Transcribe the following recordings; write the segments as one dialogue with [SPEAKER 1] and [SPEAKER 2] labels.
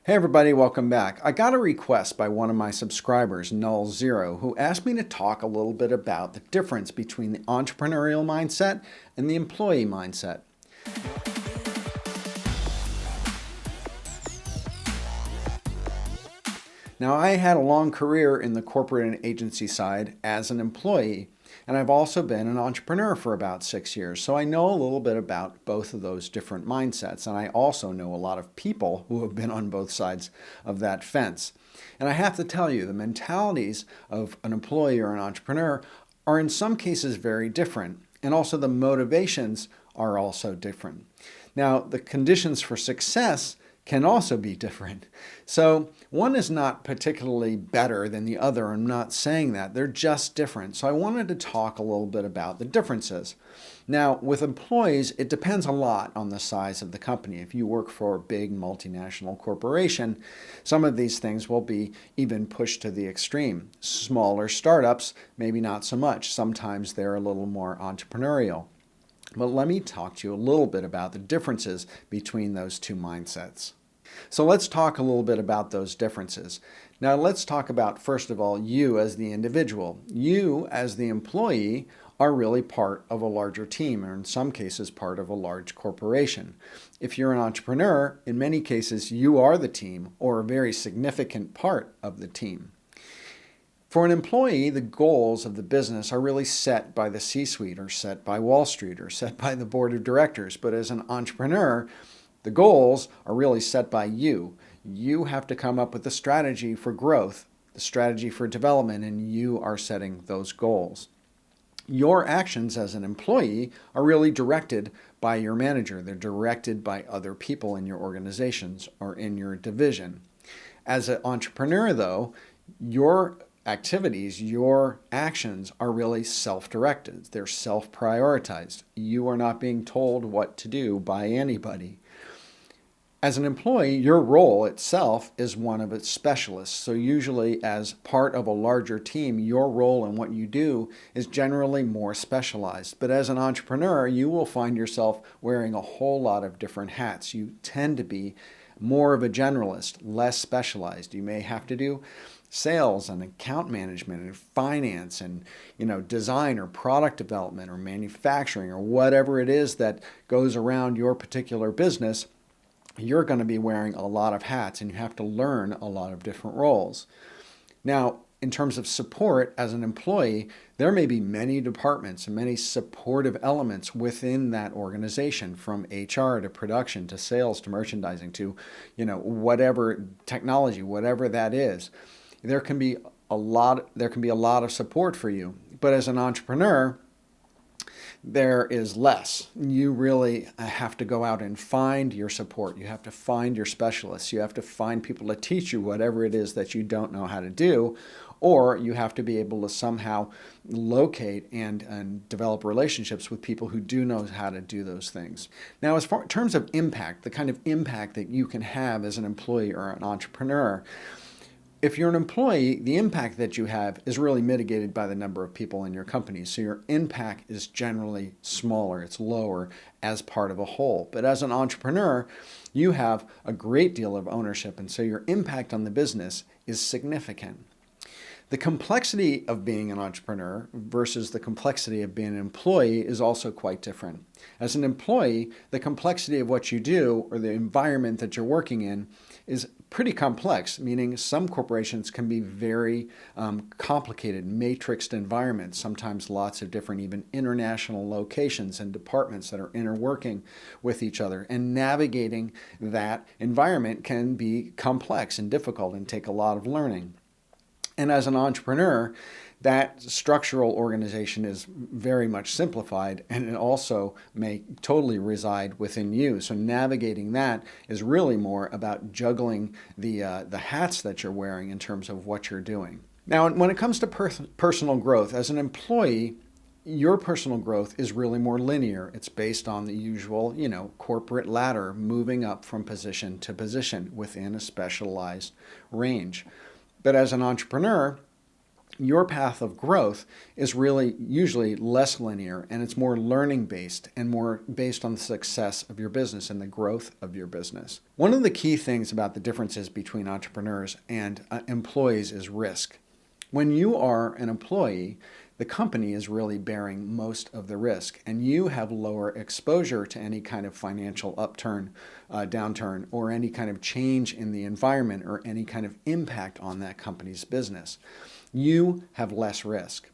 [SPEAKER 1] Hey everybody, welcome back. I got a request by one of my subscribers, Null0, who asked me to talk a little bit about the difference between the entrepreneurial mindset and the employee mindset. Now, I had a long career in the corporate and agency side as an employee, and I've also been an entrepreneur for about 6 years. So I know a little bit about both of those different mindsets, and I also know a lot of people who have been on both sides of that fence. And I have to tell you, the mentalities of an employee or an entrepreneur are in some cases very different, and also the motivations are also different. Now, the conditions for success can also be different. So one is not particularly better than the other. I'm not saying that. They're just different. So I wanted to talk a little bit about the differences. Now, with employees, it depends a lot on the size of the company. If you work for a big multinational corporation, some of these things will be even pushed to the extreme. Smaller startups, maybe not so much. Sometimes they're a little more entrepreneurial. But let me talk to you a little bit about the differences between those two mindsets. So let's talk a little bit about those differences. Now let's talk about, first of all, you as the individual. You as the employee are really part of a larger team, or in some cases part of a large corporation. If you're an entrepreneur, in many cases you are the team or a very significant part of the team. For an employee, the goals of the business are really set by the C-suite or set by Wall Street or set by the board of directors. But as an entrepreneur, the goals are really set by you. You have to come up with the strategy for growth, the strategy for development, and you are setting those goals. Your actions as an employee are really directed by your manager. They're directed by other people in your organizations or in your division. As an entrepreneur, though, your activities, your actions are really self-directed. They're self-prioritized. You are not being told what to do by anybody. As an employee, your role itself is one of its specialists. So usually as part of a larger team, your role in what you do is generally more specialized. But as an entrepreneur, you will find yourself wearing a whole lot of different hats. You tend to be more of a generalist, less specialized. You may have to do sales and account management and finance and design or product development or manufacturing or whatever it is that goes around your particular business. You're going to be wearing a lot of hats and you have to learn a lot of different roles. Now, in terms of support as an employee, there may be many departments and many supportive elements within that organization, from HR to production to sales to merchandising to, whatever technology, whatever that is. There can be a lot of support for you. But as an entrepreneur, there is less. You really have to go out and find your support. You have to find your specialists. You have to find people to teach you whatever it is that you don't know how to do, or you have to be able to somehow locate and develop relationships with people who do know how to do those things. Now, as far in terms of impact, the kind of impact that you can have as an employee or an entrepreneur, if you're an employee, the impact that you have is really mitigated by the number of people in your company. So your impact is generally smaller, it's lower as part of a whole. But as an entrepreneur, you have a great deal of ownership, and so your impact on the business is significant. The complexity of being an entrepreneur versus the complexity of being an employee is also quite different. As an employee, the complexity of what you do or the environment that you're working in is pretty complex, meaning some corporations can be very complicated, matrixed environments, sometimes lots of different even international locations and departments that are interworking with each other. And navigating that environment can be complex and difficult and take a lot of learning. And as an entrepreneur, that structural organization is very much simplified, and it also may totally reside within you. So navigating that is really more about juggling the hats that you're wearing in terms of what you're doing. Now, when it comes to personal growth, as an employee, your personal growth is really more linear. It's based on the usual, corporate ladder, moving up from position to position within a specialized range. But as an entrepreneur, Your path of growth is really usually less linear, and it's more learning based and more based on the success of your business and the growth of your business. One of the key things about the differences between entrepreneurs and employees is risk. When you are an employee, the company is really bearing most of the risk, and you have lower exposure to any kind of financial upturn, downturn, or any kind of change in the environment or any kind of impact on that company's business. You have less risk.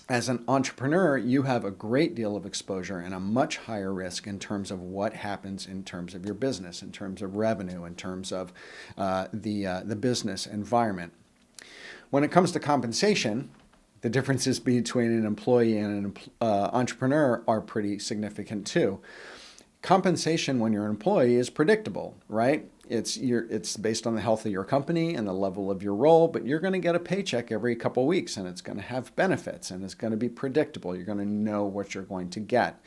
[SPEAKER 1] As an entrepreneur, you have a great deal of exposure and a much higher risk in terms of what happens in terms of your business, in terms of revenue, in terms of the business environment. When it comes to compensation, the differences between an employee and an entrepreneur are pretty significant too. Compensation when you're an employee is predictable, right? It's based on the health of your company and the level of your role, but you're going to get a paycheck every couple of weeks, and it's going to have benefits, and it's going to be predictable. You're going to know what you're going to get.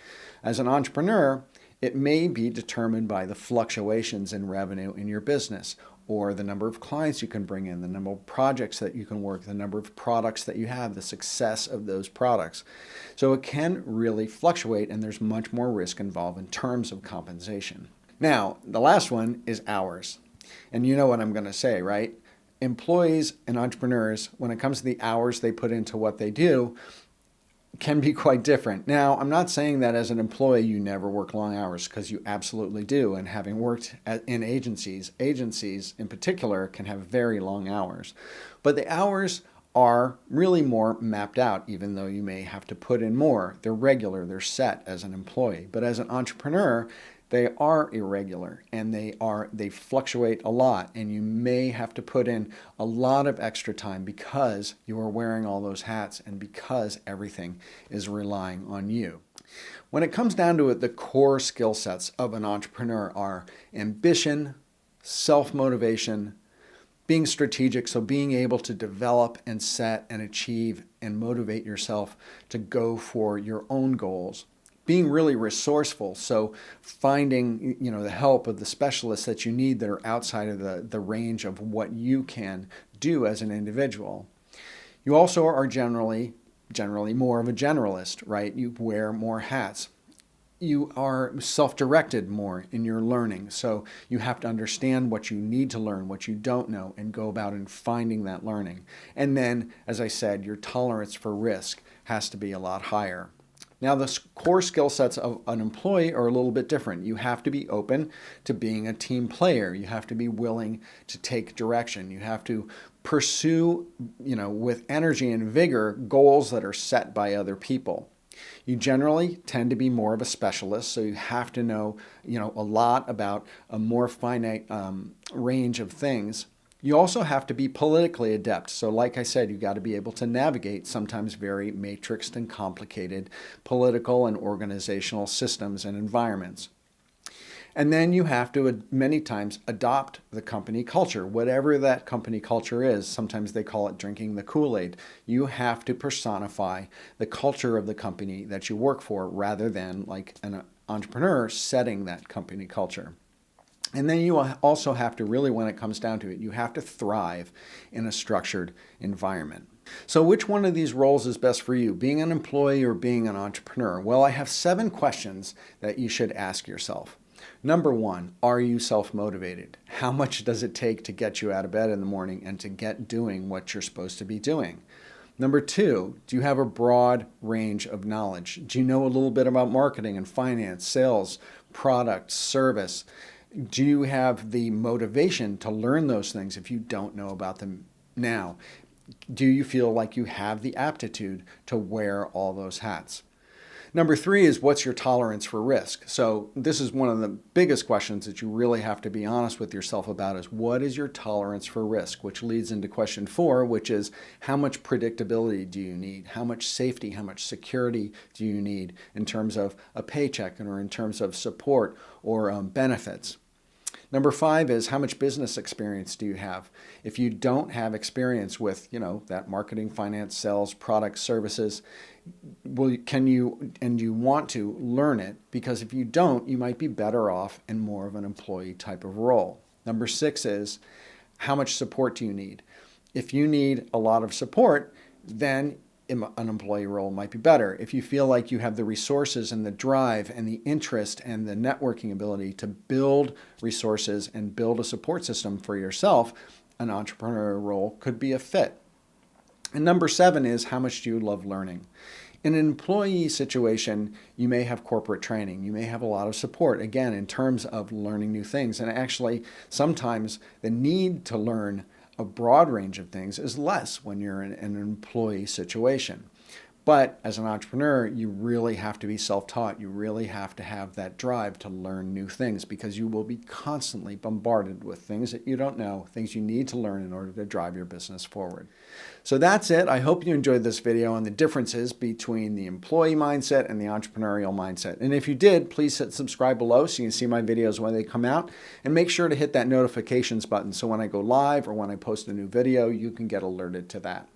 [SPEAKER 1] As an entrepreneur, it may be determined by the fluctuations in revenue in your business, or the number of clients you can bring in, the number of projects that you can work, the number of products that you have, the success of those products. So it can really fluctuate, and there's much more risk involved in terms of compensation. Now, the last one is hours. And you know what I'm going to say, right? Employees and entrepreneurs, when it comes to the hours they put into what they do, can be quite different. Now, I'm not saying that as an employee you never work long hours, because you absolutely do. And having worked in agencies in particular can have very long hours. But the hours are really more mapped out, even though you may have to put in more. They're regular, they're set as an employee. But as an entrepreneur, they are irregular, and they fluctuate a lot, and you may have to put in a lot of extra time because you are wearing all those hats and because everything is relying on you. When it comes down to it, the core skill sets of an entrepreneur are ambition, self-motivation, being strategic, so being able to develop and set and achieve and motivate yourself to go for your own goals. Being really resourceful, so finding the help of the specialists that you need that are outside of the range of what you can do as an individual. You also are generally more of a generalist, right? You wear more hats. You are self-directed more in your learning, so you have to understand what you need to learn, what you don't know, and go about and finding that learning. And then, as I said, your tolerance for risk has to be a lot higher. Now, the core skill sets of an employee are a little bit different. You have to be open to being a team player. You have to be willing to take direction. You have to pursue, with energy and vigor, goals that are set by other people. You generally tend to be more of a specialist, so you have to know, a lot about a more finite range of things. You also have to be politically adept. So like I said, you got to be able to navigate sometimes very matrixed and complicated political and organizational systems and environments. And then you have to many times adopt the company culture, whatever that company culture is. Sometimes they call it drinking the Kool-Aid. You have to personify the culture of the company that you work for rather than like an entrepreneur setting that company culture. And then you also have to really, when it comes down to it, you have to thrive in a structured environment. So which one of these roles is best for you, being an employee or being an entrepreneur? Well, I have 7 questions that you should ask yourself. Number 1, are you self-motivated? How much does it take to get you out of bed in the morning and to get doing what you're supposed to be doing? Number 2, do you have a broad range of knowledge? Do you know a little bit about marketing and finance, sales, product, service? Do you have the motivation to learn those things if you don't know about them now? Do you feel like you have the aptitude to wear all those hats? Number 3 is, what's your tolerance for risk? So this is one of the biggest questions that you really have to be honest with yourself about, is what is your tolerance for risk? Which leads into question 4, which is, how much predictability do you need? How much safety, how much security do you need in terms of a paycheck or in terms of support or benefits? Number 5 is, how much business experience do you have? If you don't have experience with, that marketing, finance, sales, products, services, can you, and you want to learn it? Because if you don't, you might be better off in more of an employee type of role. Number 6 is, how much support do you need? If you need a lot of support, then an employee role might be better. If you feel like you have the resources and the drive and the interest and the networking ability to build resources and build a support system for yourself, an entrepreneurial role could be a fit. And number 7 is, how much do you love learning? In an employee situation, you may have corporate training. You may have a lot of support, again, in terms of learning new things. And actually, sometimes the need to learn a broad range of things is less when you're in an employee situation. But as an entrepreneur, you really have to be self-taught. You really have to have that drive to learn new things, because you will be constantly bombarded with things that you don't know, things you need to learn in order to drive your business forward. So that's it. I hope you enjoyed this video on the differences between the employee mindset and the entrepreneurial mindset. And if you did, please hit subscribe below so you can see my videos when they come out. And make sure to hit that notifications button so when I go live or when I post a new video, you can get alerted to that.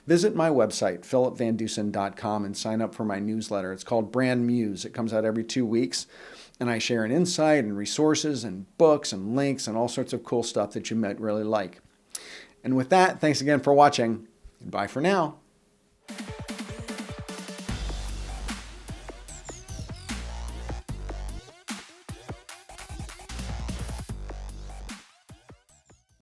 [SPEAKER 1] Visit my website, philipvandusen.com, and sign up for my newsletter. It's called Brand Muse. It comes out every 2 weeks, and I share an insight and resources and books and links and all sorts of cool stuff that you might really like. And with that, thanks again for watching, and bye for now.